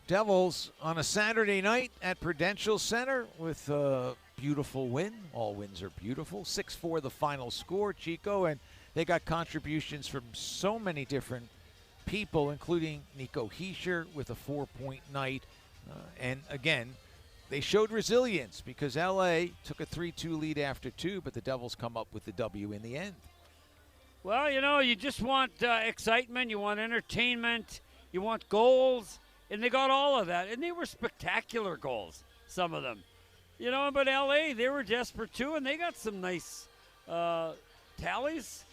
Devils on a Saturday night at Prudential Center with a beautiful win. All wins are beautiful. 6-4 the final score, Chico, and they got contributions from so many different people, including Nico Hischier with a 4-point night. And again, they showed resilience because LA took a 3-2 lead after 2, but the Devils come up with the W in the end. Well, you just want excitement, you want entertainment, you want goals. And they got all of that. And they were spectacular goals, some of them. But L.A., they were desperate too, and they got some nice tallies.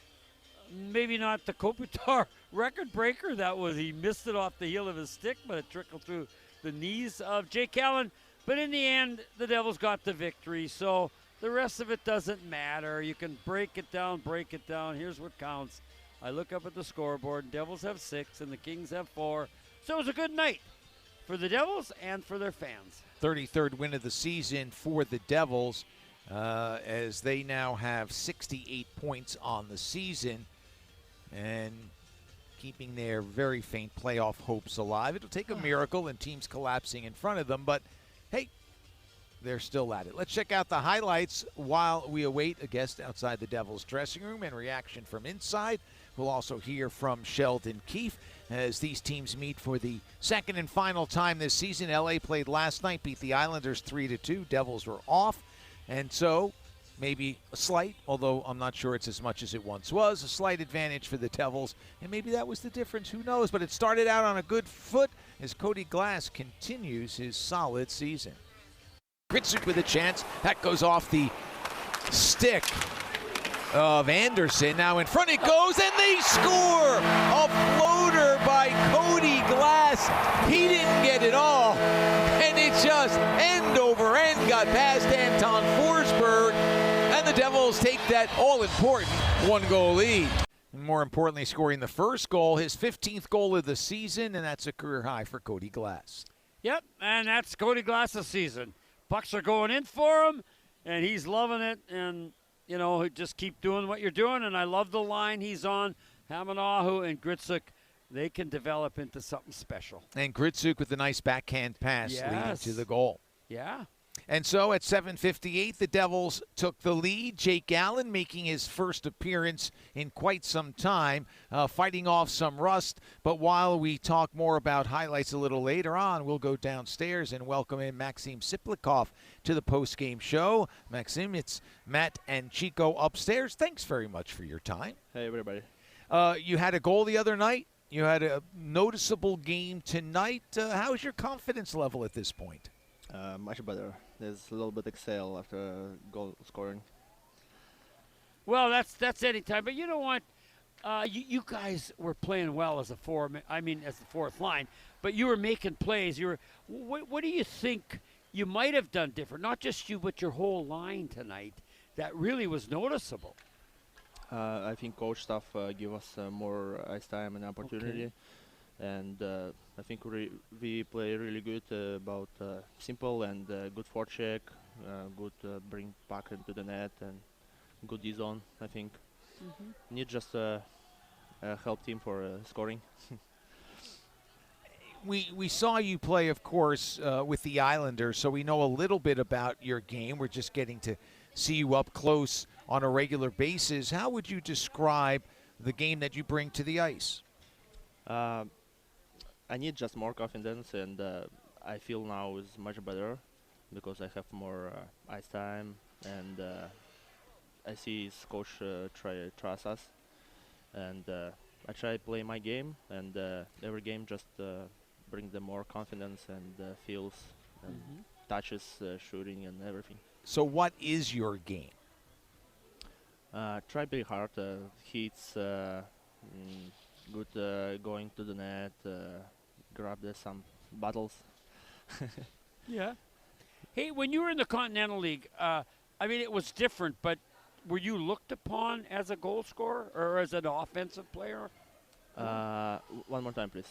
Maybe not the Kopitar record breaker. He missed it off the heel of his stick, but it trickled through the knees of Jake Allen. But in the end, the Devils got the victory. So the rest of it doesn't matter. You can break it down. Here's what counts. I look up at the scoreboard. Devils have 6, and the Kings have 4. So it was a good night for the Devils and for their fans. 33rd win of the season for the Devils as they now have 68 points on the season and keeping their very faint playoff hopes alive. It'll take a miracle and teams collapsing in front of them, but hey, they're still at it. Let's check out the highlights while we await a guest outside the Devils dressing room and reaction from inside. We'll also hear from Sheldon Keefe as these teams meet for the second and final time this season. LA played last night, beat the Islanders 3-2. Devils were off, and so maybe a slight, although I'm not sure it's as much as it once was, a slight advantage for the Devils, and maybe that was the difference. Who knows? But it started out on a good foot as Cody Glass continues his solid season. Gritsuk with a chance. That goes off the stick of Anderson. Now in front it goes, and they score! A floater by Cody Glass. He didn't get it all, and it just end over end got past Anton Forsberg, and the Devils take that all-important one-goal lead. And more importantly, scoring the first goal, his 15th goal of the season, and that's a career high for Cody Glass. Yep, and that's Cody Glass's season. Pucks are going in for him, and he's loving it, and just keep doing what you're doing. And I love the line he's on. Hamanahu and Gritsuk, they can develop into something special. And Gritsuk with a nice backhand pass leading to the goal. Yeah. And so at 7:58, the Devils took the lead. Jake Allen making his first appearance in quite some time, fighting off some rust. But while we talk more about highlights a little later on, we'll go downstairs and welcome in Maxim Tsyplakov to the postgame show. Maxim, it's Matt and Chico upstairs. Thanks very much for your time. Hey, everybody. You had a goal the other night. You had a noticeable game tonight. How's your confidence level at this point? Much better. There's a little bit exhale after goal scoring. Well, that's any time. But you know what? You guys were playing well as a as the fourth line. But you were making plays. What do you think you might have done different? Not just you, but your whole line tonight. That really was noticeable. I think coach staff give us more ice time and opportunity. Okay. And I think we play really good about simple and good forecheck, good bring puck into the net, and good D-zone, I think. Mm-hmm. Need just a help team for scoring. We saw you play, of course, with the Islanders, so we know a little bit about your game. We're just getting to see you up close on a regular basis. How would you describe the game that you bring to the ice? I need just more confidence, and I feel now is much better because I have more ice time, and I see his coach trust us, and I try to play my game, and every game just bring them more confidence and feels and touches, shooting, and everything. So what is your game? Try very hard, hits, good going to the net, grab some battles. Yeah. Hey, when you were in the Continental League, it was different, but were you looked upon as a goal scorer or as an offensive player? One more time, please.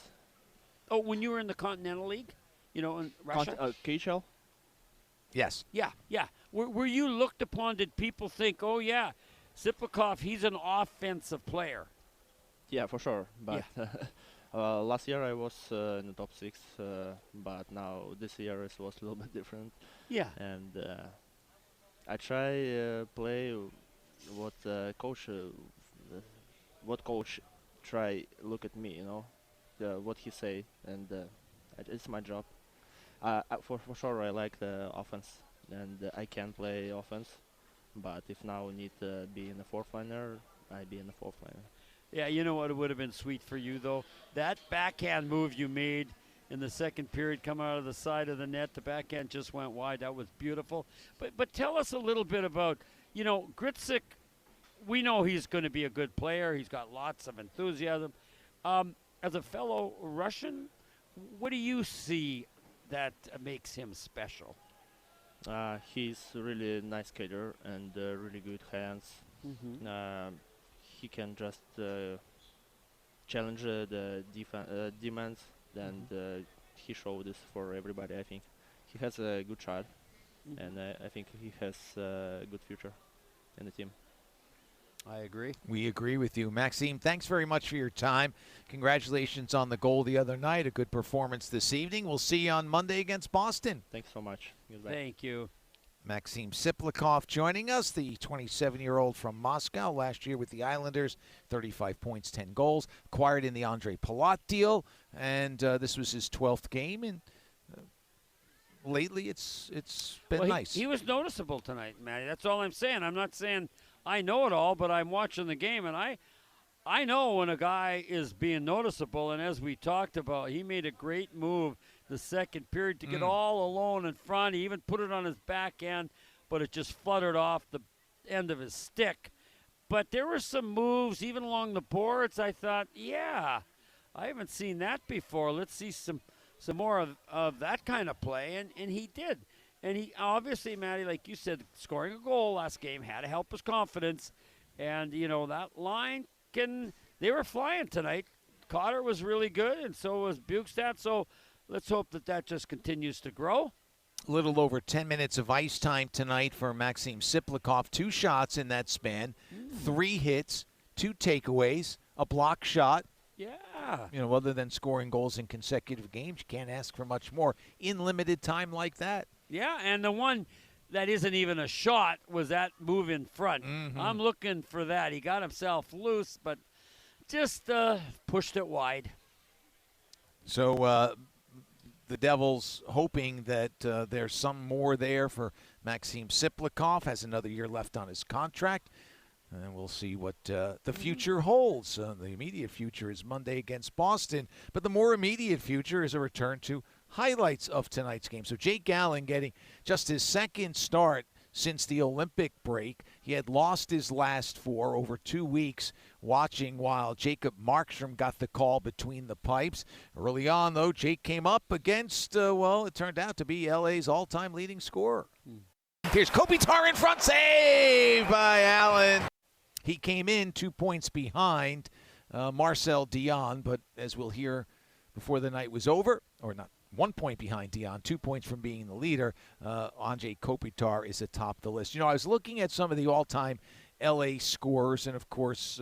Oh, when you were in the Continental League, in Russia? KHL? Yes. Yeah. Were you looked upon? Did people think, oh, yeah, Tsyplakov, he's an offensive player? Yeah, for sure. But Last year I was in the top 6, but now this year it was a little bit different. Yeah. And I try play what coach try look at me, what he say, and it's my job. For sure I like the offense, and I can play offense, but if now need to be in the fourth liner, I be in the fourth liner. Yeah, you know what? It would have been sweet for you, though. That backhand move you made in the second period, coming out of the side of the net, the backhand just went wide. That was beautiful. But tell us a little bit about, Gritsik. We know he's going to be a good player. He's got lots of enthusiasm. As a fellow Russian, what do you see that makes him special? He's really nice skater and really good hands. Mm-hmm. He can just challenge the demands, and he showed this for everybody. I think he has a good shot, and I think he has a good future in the team. I agree. We agree with you. Maxim, thanks very much for your time. Congratulations on the goal the other night. A good performance this evening. We'll see you on Monday against Boston. Thanks so much. Goodbye. Thank you. Maxim Tsyplakov joining us, the 27-year-old from Moscow, last year with the Islanders, 35 points, 10 goals, acquired in the Andre Palat deal, and this was his 12th game, and lately it's been nice. He was noticeable tonight, Matty. That's all I'm saying. I'm not saying I know it all, but I'm watching the game, and I know when a guy is being noticeable, and as we talked about, he made a great move the second period to get all alone in front. He even put it on his backhand, but it just fluttered off the end of his stick. But there were some moves, even along the boards, I thought, yeah, I haven't seen that before. Let's see some more of that kind of play, and he did. And he obviously, Matty, like you said, scoring a goal last game had to help his confidence. And, that line they were flying tonight. Cotter was really good, and so was Bukestad. So let's hope that just continues to grow. A little over 10 minutes of ice time tonight for Maxim Tsyplakov. 2 shots in that span, 3 hits, 2 takeaways, a block shot. Yeah. Other than scoring goals in consecutive games, you can't ask for much more in limited time like that. Yeah, and the one that isn't even a shot was that move in front. Mm-hmm. I'm looking for that. He got himself loose, but just pushed it wide. So the Devils hoping that there's some more there for Maxim Tsyplakov. Has another year left on his contract. And we'll see what the future holds. The immediate future is Monday against Boston. But the more immediate future is a return to highlights of tonight's game. So Jake Gallen getting just his second start since the Olympic break. He had lost his last 4 over 2 weeks watching while Jacob Markstrom got the call between the pipes. Early on, though, Jake came up against, it turned out to be LA's all-time leading scorer. Here's Kopitar in front, save by Allen. He came in 2 points behind Marcel Dion, but as we'll hear before the night was over, or not 1 point behind Dion, 2 points from being the leader, Andrei Kopitar is atop the list. I was looking at some of the all-time LA scorers, and of course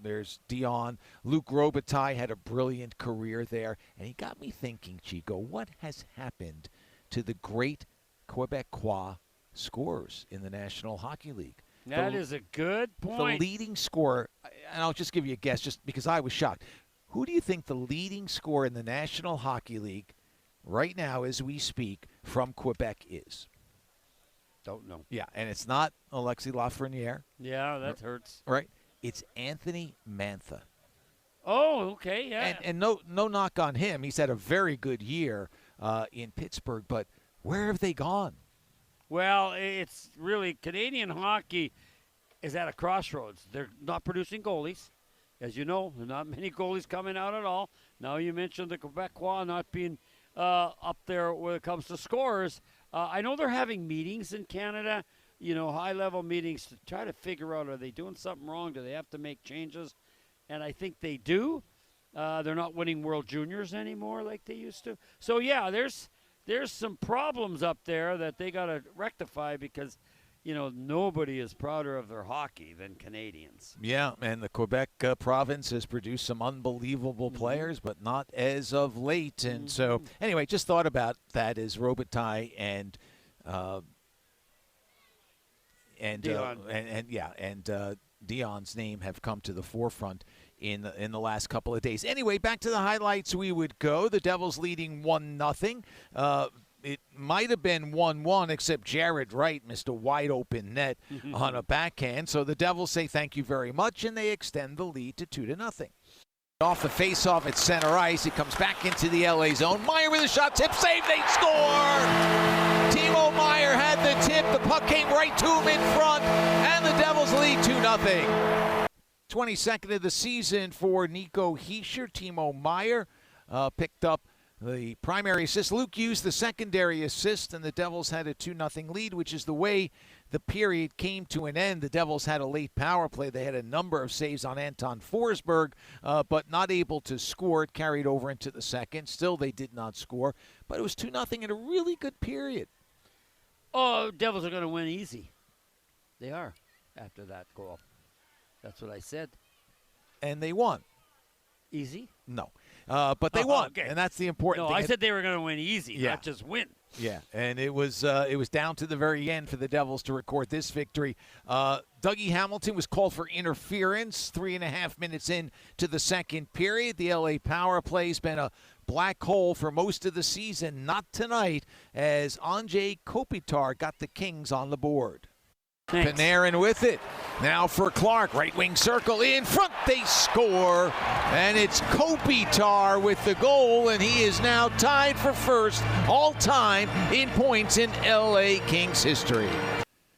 there's Dion. Luc Robitaille had a brilliant career there, and he got me thinking, Chico, what has happened to the great Quebecois scorers in the National Hockey League? That is a good point. The leading scorer, and I'll just give you a guess just because I was shocked. Who do you think the leading scorer in the National Hockey League right now as we speak from Quebec is? Don't know. Yeah, and it's not Alexis Lafreniere. Yeah, that hurts. Right. It's Anthony Mantha. Oh, okay, yeah. And no knock on him. He's had a very good year in Pittsburgh, but where have they gone? Well, it's really Canadian hockey is at a crossroads. They're not producing goalies. As you know, there are not many goalies coming out at all. Now you mentioned the Quebecois not being up there when it comes to scorers. I know they're having meetings in Canada, high-level meetings to try to figure out, are they doing something wrong? Do they have to make changes? And I think they do. They're not winning World Juniors anymore like they used to. So, yeah, there's some problems up there that they got to rectify because, nobody is prouder of their hockey than Canadians. Yeah, and the Quebec province has produced some unbelievable players, but not as of late. And so, anyway, just thought about that as Robitaille and Dion's name have come to the forefront in the last couple of days. Anyway, back to the highlights we would go. The Devils leading 1-0. It might have been 1-1, except Jared Wright missed a wide-open net on a backhand. So the Devils say thank you very much, and they extend the lead to 2-0. Off the face-off at center ice. It comes back into the LA zone. Meyer with a shot, tip, save, they score! Timo Meyer had the tip. The puck came right to him in front, and the Devils lead 2-0. 22nd of the season for Nico Hischier. Timo Meyer picked up the primary assist. Luke used the secondary assist, and the Devils had a 2-0 lead, which is the way the period came to an end. The Devils had a late power play. They had a number of saves on Anton Forsberg, but not able to score. It carried over into the second. Still, they did not score, but it was 2-0 in a really good period. Oh, Devils are going to win easy. They are after that goal. That's what I said. And they won. Easy? No. But they won, okay. and that's the important thing. No, I said they were going to win easy, not just win. Yeah, and it was down to the very end for the Devils to record this victory. Dougie Hamilton was called for interference 3.5 minutes into the second period. The LA power play's been a black hole for most of the season. Not tonight, as Andrei Kopitar got the Kings on the board. Thanks. Panarin with it. Now for Clark. Right wing circle. In front. They score. And it's Kopitar with the goal. And he is now tied for first all time in points in LA Kings history.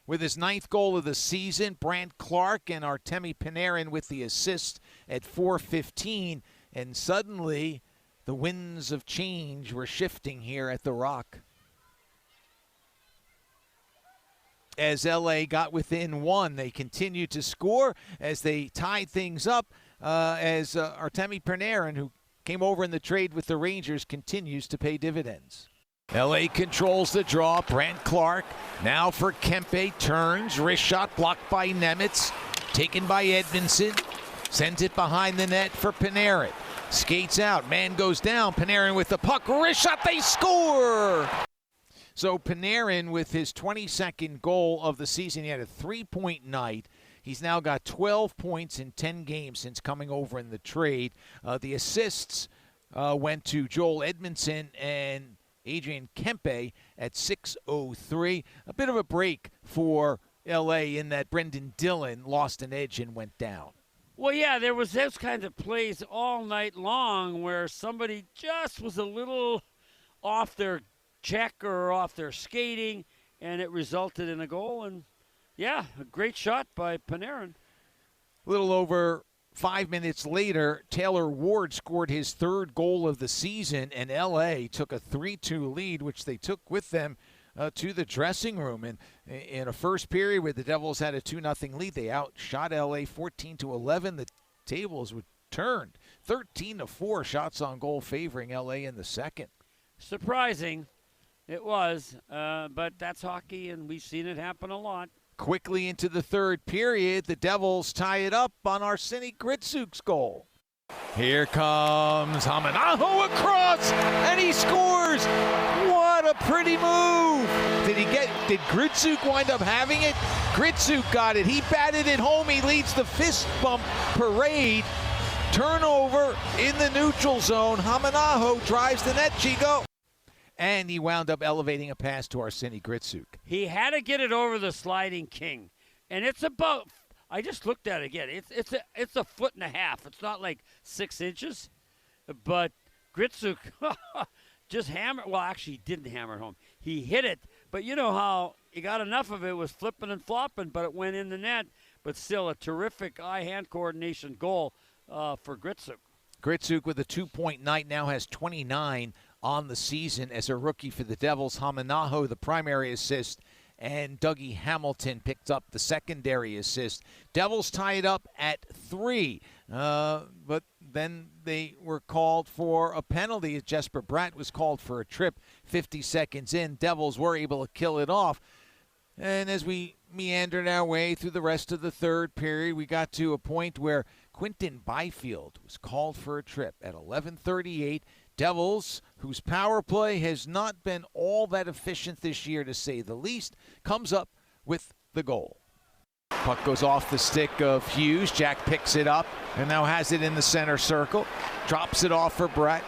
With his 9th goal of the season, Brandt Clark and Artemi Panarin with the assist at 4:15. And suddenly the winds of change were shifting here at the Rock. As LA got within one, they continued to score as they tied things up as Artemi Panarin, who came over in the trade with the Rangers, continues to pay dividends. LA controls the draw. Brandt Clark now for Kempe. Turns. Wrist shot blocked by Nemitz. Taken by Edmondson. Sends it behind the net for Panarin. Skates out. Man goes down. Panarin with the puck. Wrist shot. They score! So Panarin with his 22nd goal of the season. He had a 3-point night. He's now got 12 points in 10 games since coming over in the trade. The assists went to Joel Edmondson and Adrian Kempe at 6:03. A bit of a break for L.A. in that Brendan Dillon lost an edge and went down. Well, yeah, there was those kinds of plays all night long where somebody just was a little off their check or off their skating, and it resulted in a goal. And, yeah, a great shot by Panarin. A little over 5 minutes later, Taylor Ward scored his 3rd goal of the season, and L.A. took a 3-2 lead, which they took with them to the dressing room. And in a first period where the Devils had a 2-0 lead, they outshot L.A. 14-11. The tables were turned 13-4 shots on goal favoring L.A. in the second. Surprising. It was, but that's hockey, and we've seen it happen a lot. Quickly into the third period, the Devils tie it up on Arseny Gritsuk's goal. Here comes Hamanaho across, and he scores! What a pretty move! Did Gritsuk wind up having it? Gritsuk got it. He batted it home. He leads the fist bump parade. Turnover in the neutral zone. Hamanaho drives the net, Chico. And he wound up elevating a pass to Arseny Gritsuk. He had to get it over the sliding king. And it's about, I just looked at it again. It's a 1.5 feet. It's not like 6 inches. But Gritsuk just hammered, well, actually he didn't hammer it home. He hit it, but you know how he got enough of it, was flipping and flopping, but it went in the net. But still a terrific eye-hand coordination goal for Gritsuk. Gritsuk with a 2-point night now has 29 on the season as a rookie for the Devils. Hamanaho, the primary assist, and Dougie Hamilton picked up the secondary assist. Devils tie it up at 3, but then they were called for a penalty as Jesper Bratt was called for a trip 50 seconds in. Devils were able to kill it off. And as we meandered our way through the rest of the third period, we got to a point where Quinton Byfield was called for a trip at 11:38. Devils, whose power play has not been all that efficient this year, to say the least, comes up with the goal. Puck goes off the stick of Hughes. Jack picks it up and now has it in the center circle. Drops it off for Brett.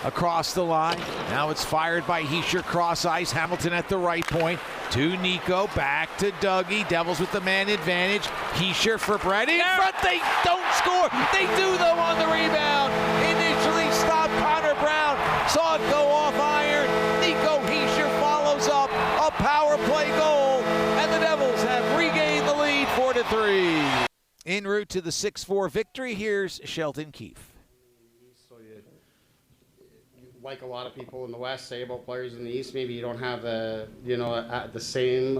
Across the line. Now it's fired by Hischier cross ice. Hamilton at the right point. To Nico. Back to Dougie. Devils with the man advantage. Hischier for Brett. In front. They don't score. They do, though, on the rebound. Initially stopped. Connor Brown saw it go off iron. Nico Hischier follows up a power play goal. And the Devils have regained the lead 4-3. En route to the 6-4 victory, here's Sheldon Keefe. Like a lot of people in the West say about players in the East, maybe you don't have the same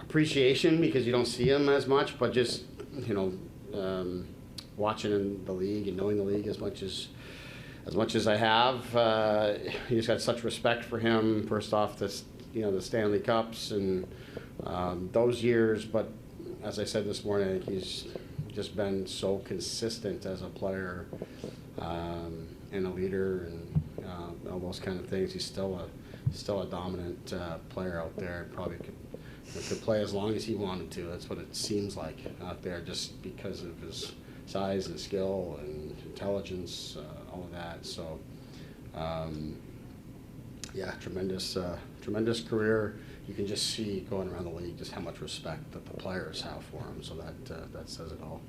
appreciation because you don't see them as much. But just watching in the league and knowing the league as much as I have, you just got such respect for him. First off, the Stanley Cups and those years. But as I said this morning, I think he's just been so consistent as a player. And a leader and all those kind of things. He's still a dominant player out there. Probably could play as long as he wanted to. That's what it seems like out there, just because of his size and skill and intelligence, all of that. So, tremendous career. You can just see going around the league just how much respect that the players have for him. So that says it all.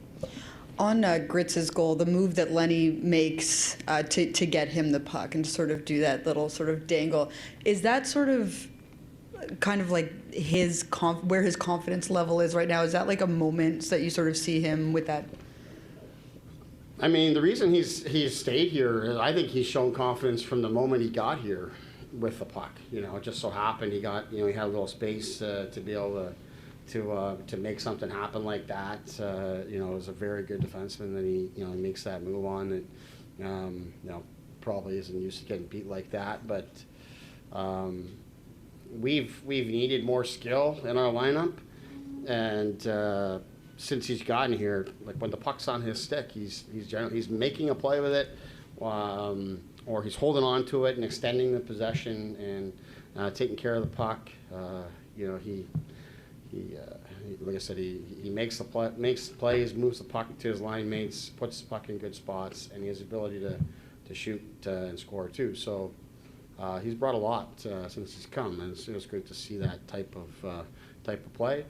On Gritz's goal, the move that Lenny makes to get him the puck and to sort of do that little sort of dangle, is that sort of kind of like where his confidence level is right now? Is that like a moment that you sort of see him with that? I mean, the reason he's stayed here is I think he's shown confidence from the moment he got here with the puck. It just so happened he got he had a little space to be able to make something happen like that. Is a very good defenseman that he makes that move on. That probably isn't used to getting beat like that, but we've needed more skill in our lineup, and since he's gotten here, like when the puck's on his stick, he's making a play with it, or he's holding on to it and extending the possession and taking care of the puck. Like I said, he makes plays, moves the puck to his line mates, puts the puck in good spots, and he has the ability to shoot and score too. So he's brought a lot since he's come, and it was great to see that type of play.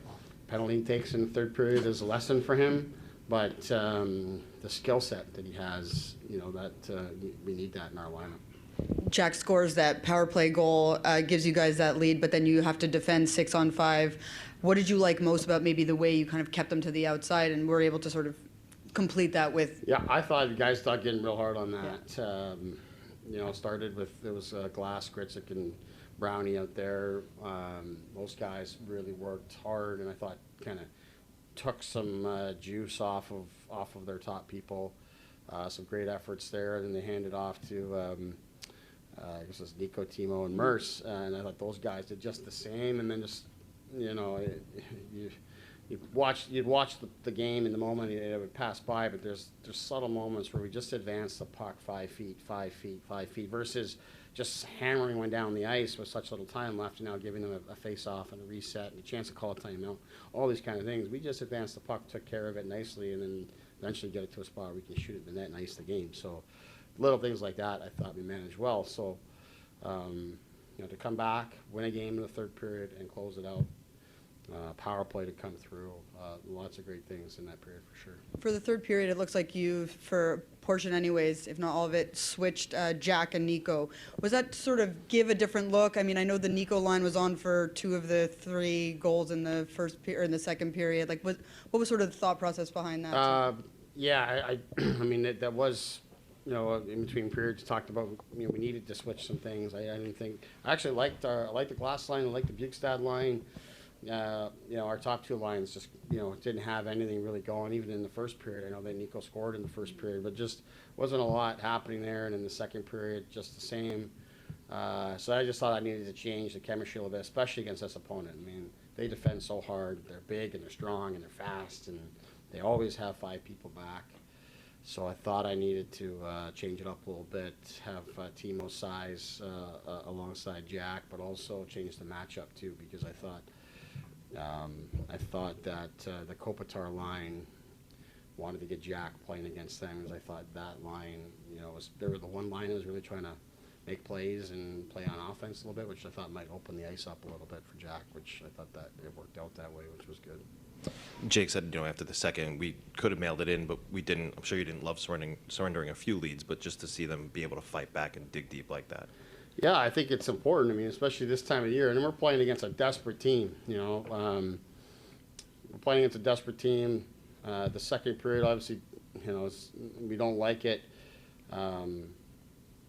Penalty takes in the third period is a lesson for him, but the skill set that he has, we need that in our lineup. Jack scores that power play goal, gives you guys that lead, but then you have to defend 6-on-5. What did you like most about maybe the way you kind of kept them to the outside and were able to sort of complete that with? Yeah, I thought the guys started getting real hard on that. Yeah. Started with, it was Glass, Gritzik, and Brownie out there. Those guys really worked hard, and I thought kind of took some juice off of their top people. Some great efforts there, and then they handed off to I guess it was Nico, Timo, and Merce, and I thought those guys did just the same. And then just you'd watch the game in the moment, it would pass by, but there's subtle moments where we just advance the puck 5 feet versus just hammering one down the ice with such little time left, and now giving them a face-off and a reset and a chance to call a timeout, all these kind of things. We just advanced the puck, took care of it nicely, and then eventually get it to a spot where we can shoot it in the net and ice the game. So little things like that I thought we managed well. So to come back, win a game in the third period and close it out, power play to come through, lots of great things in that period for sure. For the third period, it looks like you've, for a portion anyways, if not all of it, switched Jack and Nico. Was that to sort of give a different look? I mean, I know the Nico line was on for 2 of the 3 goals in the in the second period. Like, what was sort of the thought process behind that? I mean, that was, in between periods, talked about, we needed to switch some things. I actually liked the Glass line, I liked the Bukestad line. Our top 2 lines just, didn't have anything really going, even in the first period. I know that Nico scored in the first period, but just wasn't a lot happening there. And in the second period, just the same. So I just thought I needed to change the chemistry a little bit, especially against this opponent. I mean, they defend so hard. They're big and they're strong and they're fast, and they always have 5 people back. So I thought I needed to change it up a little bit, have Timo's size alongside Jack, but also change the matchup too, because I thought that the Kopitar line wanted to get Jack playing against them, because I thought that line, they were the one line that was really trying to make plays and play on offense a little bit, which I thought might open the ice up a little bit for Jack, which I thought that it worked out that way, which was good. Jake said, after the second, we could have mailed it in, but we didn't. I'm sure you didn't love surrendering a few leads, but just to see them be able to fight back and dig deep like that. Yeah, I think it's important. I mean, especially this time of year, and we're playing against a desperate team. We're playing against a desperate team. The second period, obviously, we don't like it.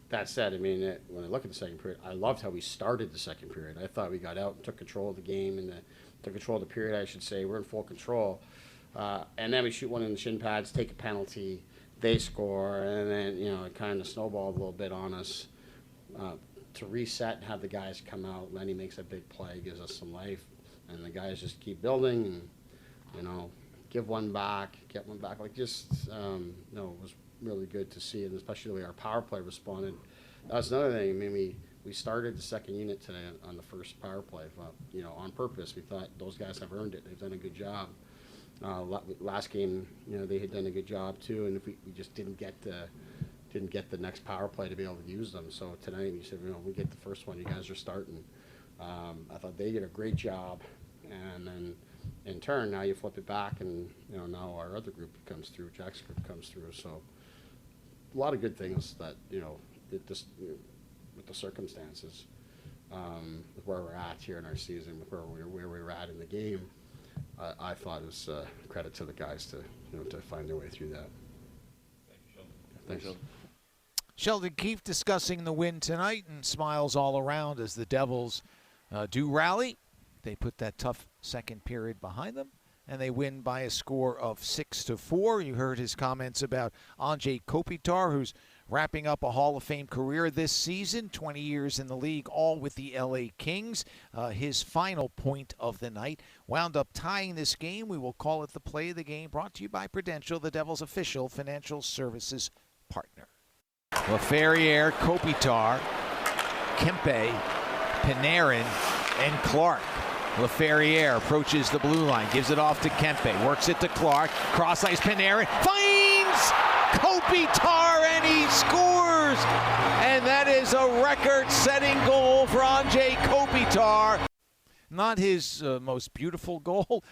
That said, I mean, when I look at the second period, I loved how we started the second period. I thought we got out and took control of the game, and took control of the period, I should say. We're in full control. And then we shoot one in the shin pads, take a penalty, they score, and then, it kind of snowballed a little bit on us. To reset and have the guys come out, Lenny makes a big play, gives us some life, and the guys just keep building and, give one back, get one back. It was really good to see, and especially the way our power play responded. That's another thing. I mean, we started the second unit today on the first power play, on purpose. We thought those guys have earned it. They've done a good job. Last game, they had done a good job too, and if we just didn't get the next power play to be able to use them. So tonight we said, we get the first one. You guys are starting. I thought they did a great job, and then in turn, now you flip it back, and now our other group comes through, Jack's group comes through. So a lot of good things that with the circumstances, with where we're at here in our season, with where we were at in the game, I thought it was credit to the guys to find their way through that. Thanks. Sheldon Keefe discussing the win tonight, and smiles all around as the Devils do rally. They put that tough second period behind them, and they win by a score of 6-4. You heard his comments about Andrei Kopitar, who's wrapping up a Hall of Fame career this season, 20 years in the league, all with the LA Kings. His final point of the night wound up tying this game. We will call it the play of the game, brought to you by Prudential, the Devils' official financial services partner. Laferriere, Kopitar, Kempe, Panarin, and Clark. Laferriere approaches the blue line, gives it off to Kempe, works it to Clark, cross ice Panarin, finds Kopitar, and he scores! And that is a record-setting goal for Andrei Kopitar. Not his most beautiful goal.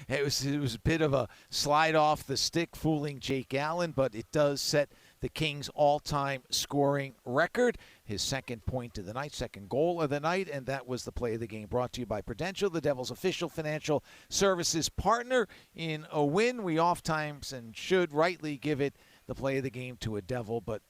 It was a bit of a slide off the stick, fooling Jake Allen, but it does set the Kings' all-time scoring record. His second point of the night, second goal of the night, and that was the play of the game, brought to you by Prudential, the Devils' official financial services partner. In a win, we oftentimes and should rightly give it the play of the game to a Devil, but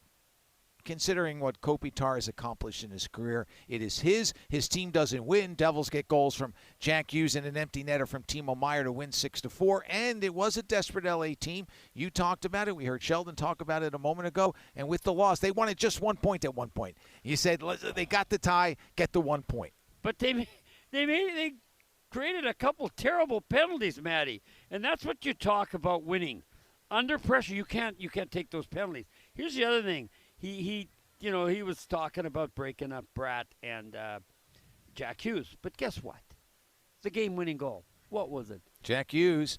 considering what Kopitar has accomplished in his career, it is his. His team doesn't win. Devils get goals from Jack Hughes and an empty netter from Timo Meier to win 6-4, and it was a desperate LA team. You talked about it. We heard Sheldon talk about it a moment ago, and with the loss, they wanted just 1 point at one point. You said they got the tie, get the 1 point. But they created a couple terrible penalties, Matty, and that's what you talk about winning. Under pressure, you can't take those penalties. Here's the other thing. He was talking about breaking up Bratt and Jack Hughes. But guess what? The game-winning goal. What was it? Jack Hughes,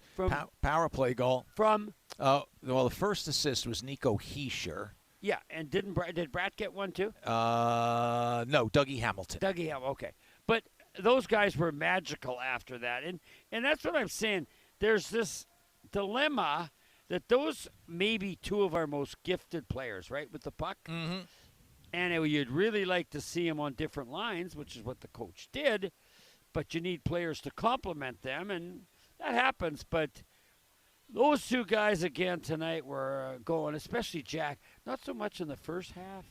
power play goal. From? The first assist was Nico Hischier. Yeah, and did Bratt get one too? No, Dougie Hamilton. Okay. But those guys were magical after that. And that's what I'm saying. There's this dilemma that those may be two of our most gifted players, right, with the puck. Mm-hmm. And you'd really like to see them on different lines, which is what the coach did, but you need players to complement them, and that happens. But those two guys again tonight were going, especially Jack, not so much in the first half,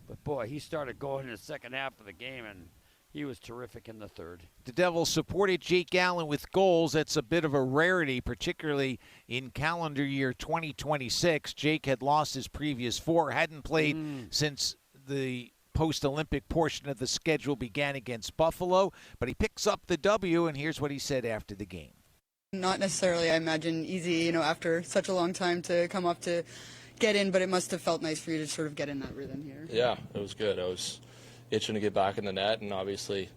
but, boy, he started going in the second half of the game, and he was terrific in the third. The Devils supported Jake Allen with goals. That's a bit of a rarity, particularly in calendar year 2026. Jake had lost his previous 4, hadn't played since the post-Olympic portion of the schedule began against Buffalo, but he picks up the W, and here's what he said after the game. Not necessarily, I imagine, easy, after such a long time to come up to get in, but it must have felt nice for you to sort of get in that rhythm here. Yeah, it was good. I was itching to get back in the net, and obviously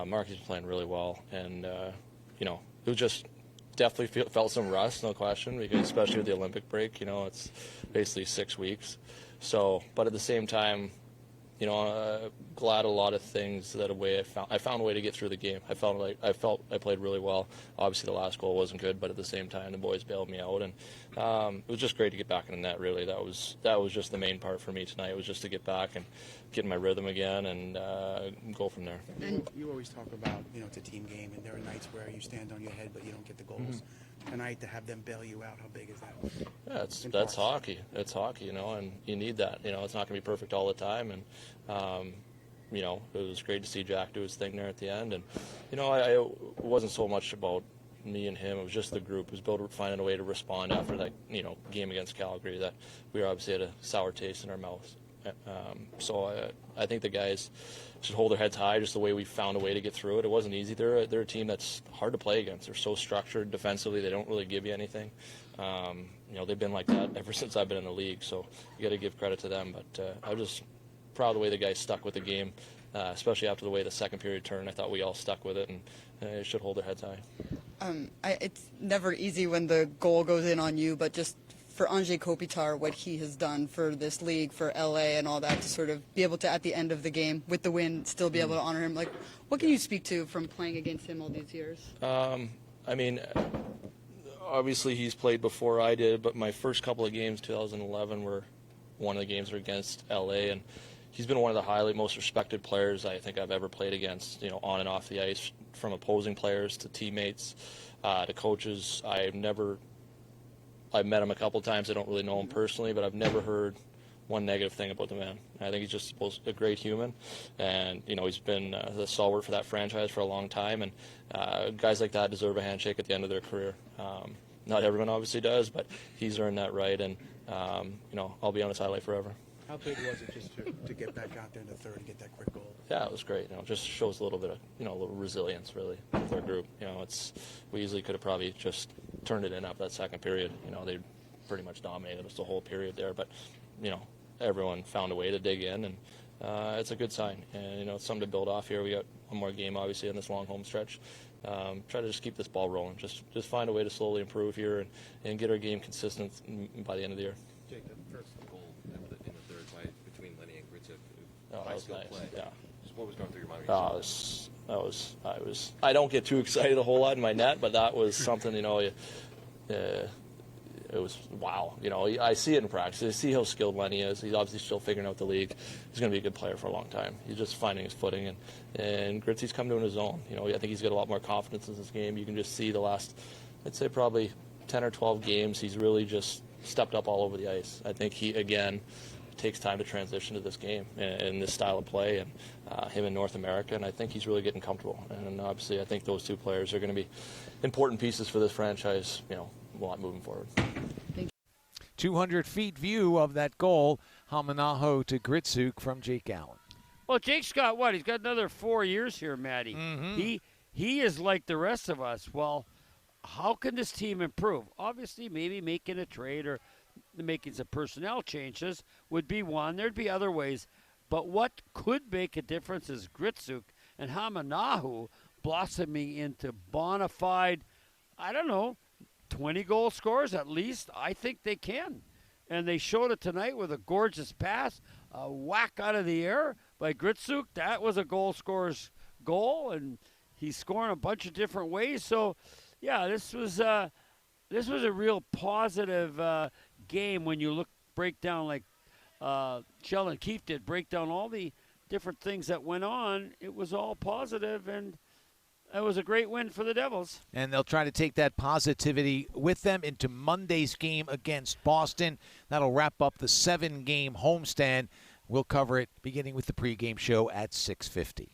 Marky's playing really well. And, it was just definitely felt some rust, no question, because especially with the Olympic break, it's basically 6 weeks. So, but at the same time, glad a lot of things that I found a way to get through the game. I felt I played really well. Obviously, the last goal wasn't good, but at the same time, the boys bailed me out, and it was just great to get back in the net. Really, that was just the main part for me tonight. It was just to get back and get in my rhythm again and go from there. And you always talk about it's a team game, and there are nights where you stand on your head, but you don't get the goals. Mm-hmm. Tonight, to have them bail you out, how big is that? Yeah, that's hockey. It's hockey, and you need that. It's not going to be perfect all the time, and it was great to see Jack do his thing there at the end. And it wasn't so much about me and him; it was just the group. It was built finding a way to respond after that game against Calgary. That we obviously had a sour taste in our mouths. So I think the guys should hold their heads high, just the way we found a way to get through it. It wasn't easy. They're a team that's hard to play against. They're so structured defensively. They don't really give you anything. They've been like that ever since I've been in the league, so you got to give credit to them. But I'm just proud of the way the guys stuck with the game, especially after the way the second period turned. I thought we all stuck with it, and they should hold their heads high. It's never easy when the goal goes in on you, but just for Andrei Kopitar, what he has done for this league, for LA and all that, to sort of be able to, at the end of the game, with the win, still be able to honor him. Like, what can you speak to from playing against him all these years? Obviously he's played before I did, but my first couple of games, 2011, were one of the games were against LA, and he's been one of the most respected players I think I've ever played against, on and off the ice, from opposing players to teammates to coaches. I've met him a couple times. I don't really know him personally, but I've never heard one negative thing about the man. I think he's just a great human, and he's been a stalwart for that franchise for a long time. And guys like that deserve a handshake at the end of their career. Not everyone obviously does, but he's earned that right, and I'll be on his highlight forever. How big was it just to get back out there in the third and get that quick goal? Yeah, it was great. Just shows a little bit of a little resilience really with our group. We easily could have probably just turned it in after that second period. They pretty much dominated us the whole period there, but everyone found a way to dig in, and it's a good sign. And it's something to build off here. We got one more game obviously in this long home stretch. Try to just keep this ball rolling. Just find a way to slowly improve here and get our game consistent by the end of the year. Jake, that first goal in the third between Lenny and Gritzik. That was nice. Play. Yeah. Just what was going through your mind? I don't get too excited a whole lot in my net, but that was something, it was wow. I see it in practice. I see how skilled Lenny is. He's obviously still figuring out the league. He's going to be a good player for a long time. He's just finding his footing, and Gritzy's come to his own. I think he's got a lot more confidence in this game. You can just see the last, I'd say probably 10 or 12 games, he's really just stepped up all over the ice. I think he, again, takes time to transition to this game and this style of play, and him in North America, and I think he's really getting comfortable. And obviously I think those two players are going to be important pieces for this franchise, a lot moving forward. 200 feet view of that goal, Hamanaho to Gritsuk from Jake Allen. Well, Jake's got what? He's got another 4 years here, Matty. Mm-hmm. He is like the rest of us. Well, how can this team improve? Obviously, maybe making a trade or making some personnel changes would be one. There'd be other ways. But what could make a difference is Gritsuk and Hamanaho blossoming into bona fide, 20-goal scorers at least. I think they can. And they showed it tonight with a gorgeous pass, a whack out of the air by Gritsuk. That was a goal scorer's goal, and he's scoring a bunch of different ways. So, yeah, this was a real positive game when you break down like Sheldon Keefe did, break down all the different things that went on. It was all positive, and it was a great win for the Devils. And they'll try to take that positivity with them into Monday's game against Boston. That'll wrap up the 7-game homestand. We'll cover it beginning with the pregame show at 6:50.